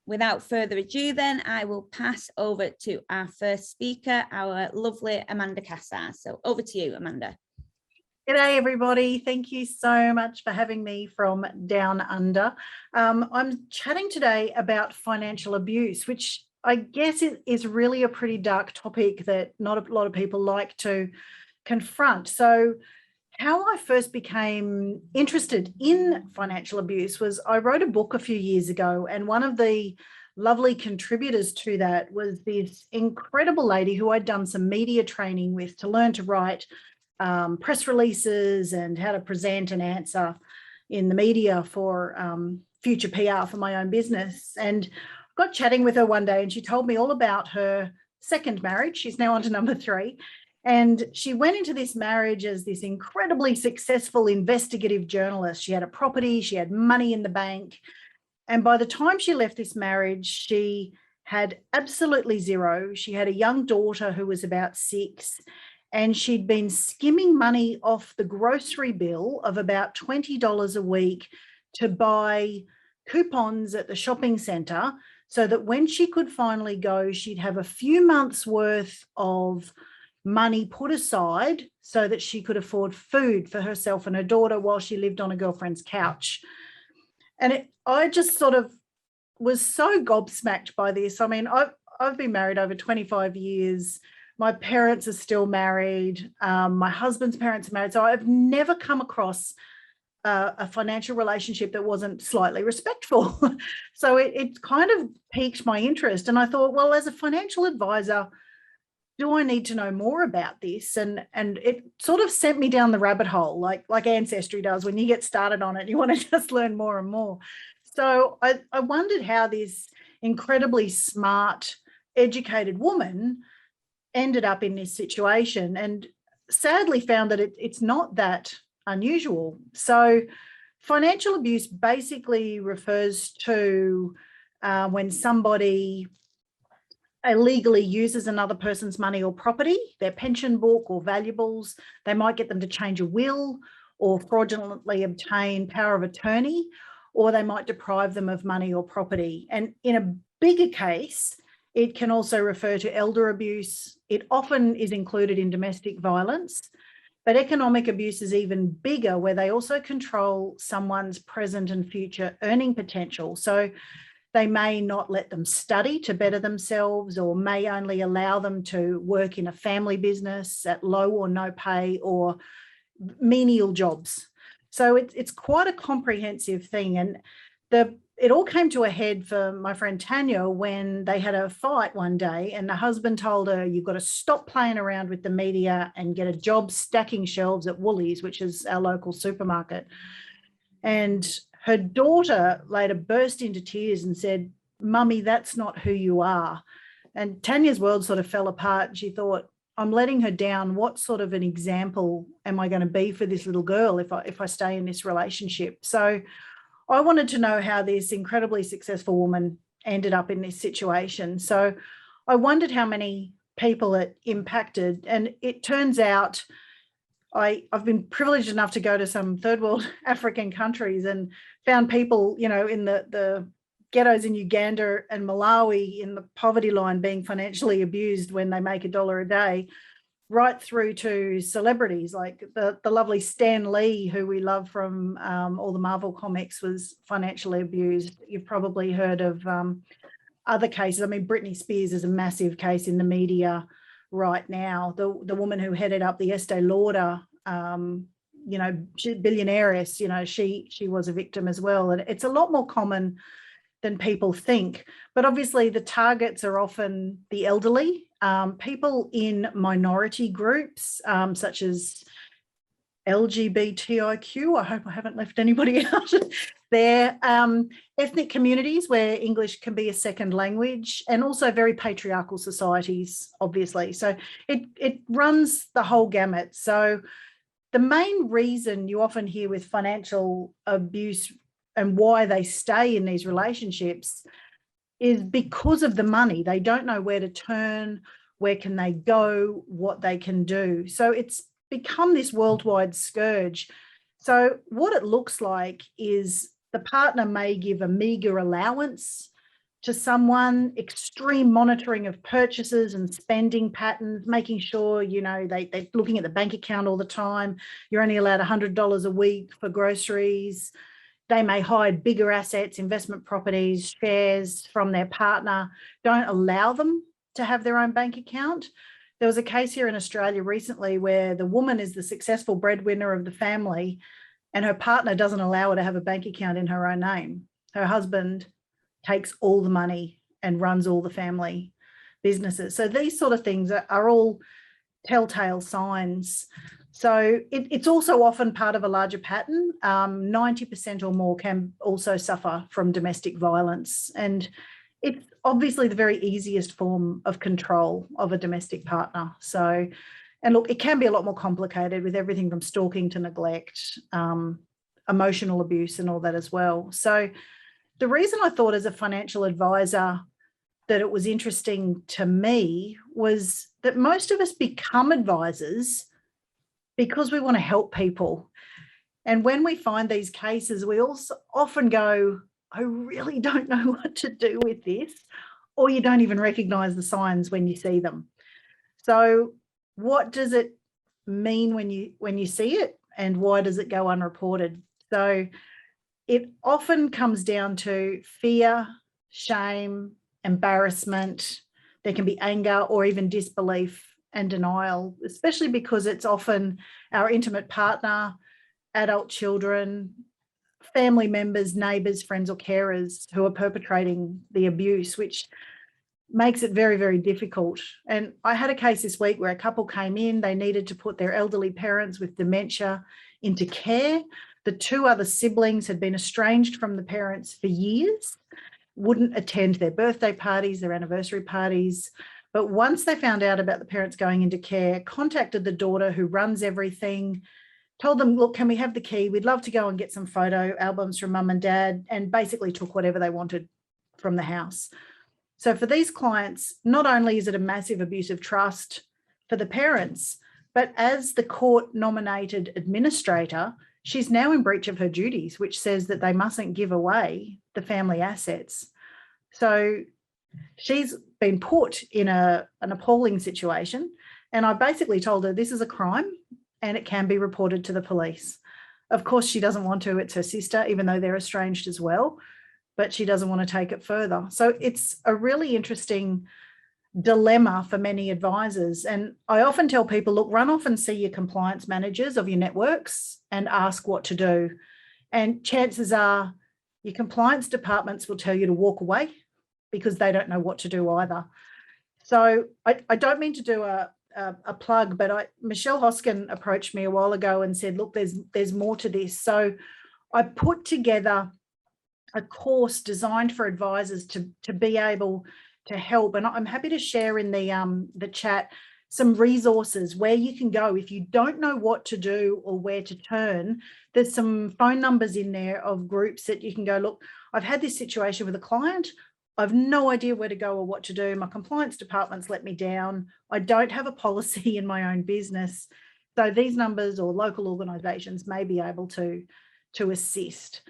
without further ado, then I will pass over to our first speaker, our lovely Amanda Cassar. So over to you, Amanda. G'day everybody, thank you so much for having me from Down Under. I'm chatting today about financial abuse, which I guess is really a pretty dark topic that not a lot of people like to confront. So how I first became interested in financial abuse was I wrote a book a few years ago, and one of the lovely contributors to that was this incredible lady who I'd done some media training with to learn to write press releases and how to present and answer in the media for future PR for my own business. And I got chatting with her one day and she told me all about her second marriage. She's now on to number 3. And she went into this marriage as this incredibly successful investigative journalist. She had a property, she had money in the bank. And by the time she left this marriage, she had absolutely zero. She had a young daughter who was about 6. And she'd been skimming money off the grocery bill of about $20 a week to buy coupons at the shopping centre so that when she could finally go, she'd have a few months worth of money put aside so that she could afford food for herself and her daughter while she lived on a girlfriend's couch. And I just sort of was so gobsmacked by this. I mean, I've been married over 25 years. My parents are still married. My husband's parents are married. So I've never come across a financial relationship that wasn't slightly respectful. So it kind of piqued my interest. And I thought, well, as a financial advisor, do I need to know more about this? And it sort of sent me down the rabbit hole, like Ancestry does. When you get started on it, you want to just learn more and more. So I wondered how this incredibly smart, educated woman ended up in this situation, and sadly found that it's not that unusual. So financial abuse basically refers to when somebody illegally uses another person's money or property, their pension book or valuables. They might get them to change a will or fraudulently obtain power of attorney, or they might deprive them of money or property. And in a bigger case, it can also refer to elder abuse. It often is included in domestic violence, but economic abuse is even bigger, where they also control someone's present and future earning potential. So they may not let them study to better themselves, or may only allow them to work in a family business at low or no pay or menial jobs. So it's quite a comprehensive thing. And it all came to a head for my friend Tanya when they had a fight one day, and the husband told her, you've got to stop playing around with the media and get a job stacking shelves at Woolies, which is our local supermarket. And her daughter later burst into tears and said, Mummy, that's not who you are. And Tanya's world sort of fell apart. She thought, I'm letting her down. What sort of an example am I going to be for this little girl if I stay in this relationship? So I wanted to know how this incredibly successful woman ended up in this situation. So I wondered how many people it impacted. And it turns out I've been privileged enough to go to some third world African countries and found people, in the ghettos in Uganda and Malawi in the poverty line being financially abused when they make $1 a day, right through to celebrities like the lovely Stan Lee, who we love from all the Marvel comics, was financially abused. You've probably heard of other cases. I mean, Britney Spears is a massive case in the media right now. The woman who headed up the Estee Lauder, billionaires, she was a victim as well. And it's a lot more common than people think. But obviously the targets are often the elderly, people in minority groups, such as LGBTIQ. I hope I haven't left anybody out there. Ethnic communities where English can be a second language, and also very patriarchal societies, obviously. So it runs the whole gamut. So the main reason you often hear with financial abuse and why they stay in these relationships is because of the money. They don't know where to turn, where can they go, what they can do. So it's become this worldwide scourge. So what it looks like is the partner may give a meagre allowance to someone, extreme monitoring of purchases and spending patterns, making sure, they're looking at the bank account all the time. You're only allowed $100 a week for groceries. They may hide bigger assets, investment properties, shares from their partner. Don't allow them to have their own bank account. There was a case here in Australia recently where the woman is the successful breadwinner of the family and her partner doesn't allow her to have a bank account in her own name. Her husband takes all the money and runs all the family businesses. So these sort of things are all telltale signs. So it's also often part of a larger pattern. 90% or more can also suffer from domestic violence. And it's obviously the very easiest form of control of a domestic partner. So, and look, it can be a lot more complicated with everything from stalking to neglect, emotional abuse and all that as well. So the reason I thought as a financial advisor that it was interesting to me was that most of us become advisors because we want to help people. And when we find these cases, we also often go, I really don't know what to do with this, or you don't even recognize the signs when you see them. So what does it mean when you see it, and why does it go unreported? So it often comes down to fear, shame, embarrassment. There can be anger or even disbelief and denial, especially because it's often our intimate partner, adult children, family members, neighbours, friends or carers who are perpetrating the abuse, which makes it very, very difficult. And I had a case this week where a couple came in, they needed to put their elderly parents with dementia into care. The two other siblings had been estranged from the parents for years, wouldn't attend their birthday parties, their anniversary parties. But once they found out about the parents going into care, contacted the daughter who runs everything, told them, look, can we have the key? We'd love to go and get some photo albums from mum and dad, and basically took whatever they wanted from the house. So for these clients, not only is it a massive abuse of trust for the parents, but as the court nominated administrator, she's now in breach of her duties, which says that they mustn't give away the family assets. So she's been put in an appalling situation. And I basically told her this is a crime and it can be reported to the police. Of course, she doesn't want to. It's her sister, even though they're estranged as well, but she doesn't want to take it further. So it's a really interesting dilemma for many advisors. And I often tell people, look, run off and see your compliance managers of your networks and ask what to do. And chances are your compliance departments will tell you to walk away because they don't know what to do either. So I don't mean to do a plug, but Michelle Hoskin approached me a while ago and said, look, there's more to this. So I put together a course designed for advisors to be able to help. And I'm happy to share in the chat some resources where you can go if you don't know what to do or where to turn. There's some phone numbers in there of groups that you can go, look, I've had this situation with a client. I've no idea where to go or what to do. My compliance department's let me down. I don't have a policy in my own business. So these numbers or local organisations may be able to assist.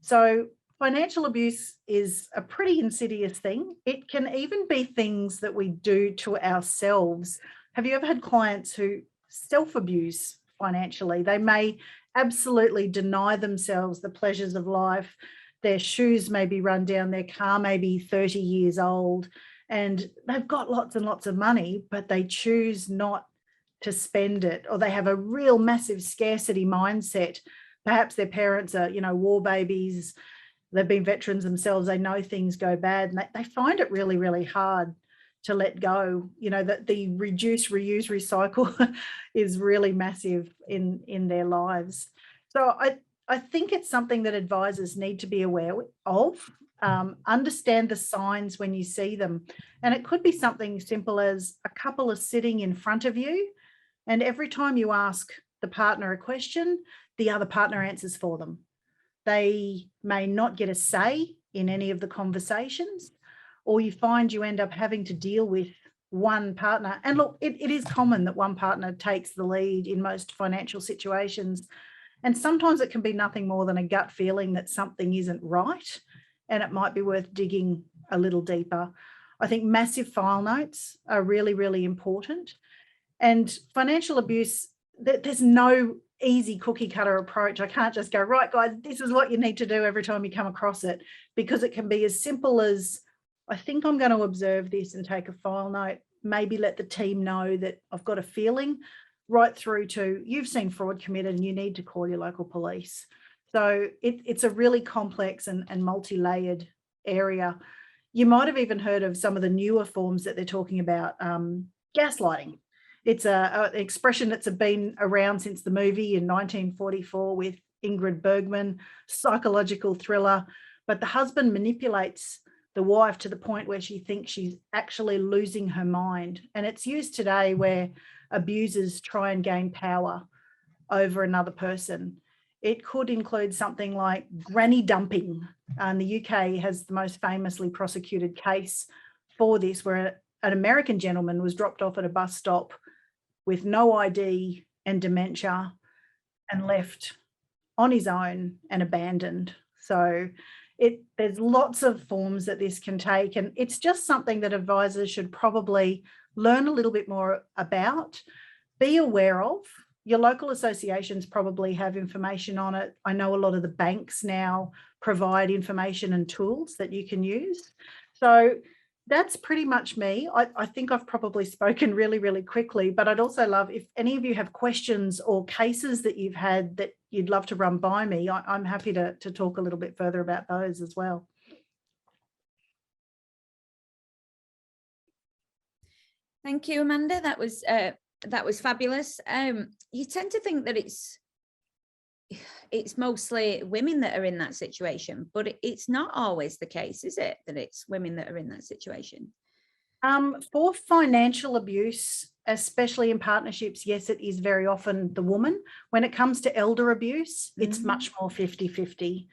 So financial abuse is a pretty insidious thing. It can even be things that we do to ourselves. Have you ever had clients who self-abuse financially? They may absolutely deny themselves the pleasures of life. Their shoes may be run down, their car may be 30 years old, and they've got lots and lots of money, but they choose not to spend it, or they have a real massive scarcity mindset. Perhaps their parents are, war babies. They've been veterans themselves. They know things go bad, and they find it really, really hard to let go. That the reduce, reuse, recycle is really massive in their lives. So I think it's something that advisors need to be aware of, understand the signs when you see them. And it could be something simple as a couple are sitting in front of you, and every time you ask the partner a question, the other partner answers for them. They may not get a say in any of the conversations, or you find you end up having to deal with one partner. And look, it is common that one partner takes the lead in most financial situations. And sometimes it can be nothing more than a gut feeling that something isn't right, and it might be worth digging a little deeper. I think massive file notes are really, really important. And financial abuse, there's no easy cookie cutter approach. I can't just go, right, guys, this is what you need to do every time you come across it, because it can be as simple as, I think I'm going to observe this and take a file note, maybe let the team know that I've got a feeling, right through to you've seen fraud committed and you need to call your local police. So it's a really complex and multi-layered area. You might have even heard of some of the newer forms that they're talking about, gaslighting. It's an expression that's been around since the movie in 1944 with Ingrid Bergman, psychological thriller, but the husband manipulates the wife to the point where she thinks she's actually losing her mind. And it's used today where abusers try and gain power over another person. It could include something like granny dumping. The UK has the most famously prosecuted case for this, where an American gentleman was dropped off at a bus stop with no ID and dementia and left on his own and abandoned. So there's lots of forms that this can take, and it's just something that advisors should probably learn a little bit more about, be aware of. Your local associations probably have information on it. I know a lot of the banks now provide information and tools that you can use. So that's pretty much me. I think I've probably spoken really, really quickly, but I'd also love if any of you have questions or cases that you've had that you'd love to run by me. I'm happy to talk a little bit further about those as well. Thank you, Amanda. That was fabulous. You tend to think that it's mostly women that are in that situation, but it's not always the case, is it, that it's women that are in that situation? For financial abuse, especially in partnerships, yes, it is very often the woman. When it comes to elder abuse, it's much more 50-50.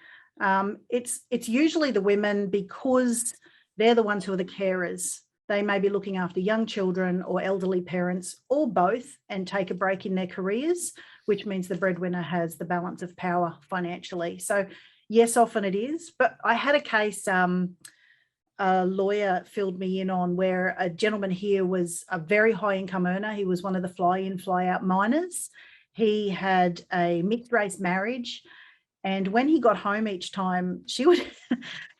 It's usually the women because they're the ones who are the carers. They may be looking after young children or elderly parents or both and take a break in their careers, which means the breadwinner has the balance of power financially. So yes, often it is. But I had a case a lawyer filled me in on where a gentleman here was a very high income earner. He was one of the fly-in, fly-out miners. He had a mixed race marriage. And when he got home each time, she would,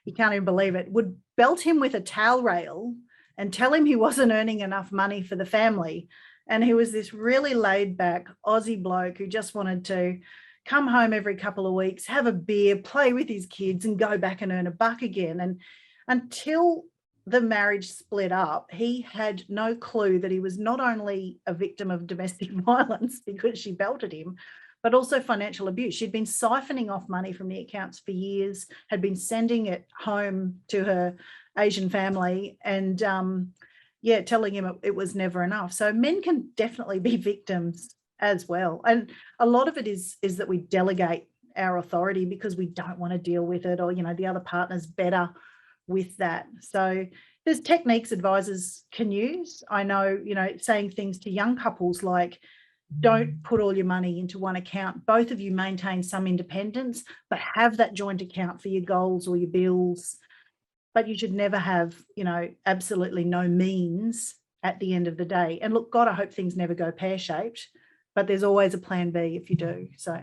you can't even believe it, would belt him with a towel rail and tell him he wasn't earning enough money for the family. And he was this really laid back Aussie bloke who just wanted to come home every couple of weeks, have a beer, play with his kids and go back and earn $1 again. And until the marriage split up, he had no clue that he was not only a victim of domestic violence because she belted him, but also financial abuse. She'd been siphoning off money from the accounts for years, had been sending it home to her Asian family and telling him it was never enough. So men can definitely be victims as well. And a lot of it is that we delegate our authority because we don't want to deal with it, or, the other partner's better with that. So there's techniques advisors can use. I know, saying things to young couples like, don't put all your money into one account. Both of you maintain some independence, but have that joint account for your goals or your bills. But you should never have, absolutely no means at the end of the day. And look, God, I hope things never go pear-shaped, but there's always a plan B if you do. So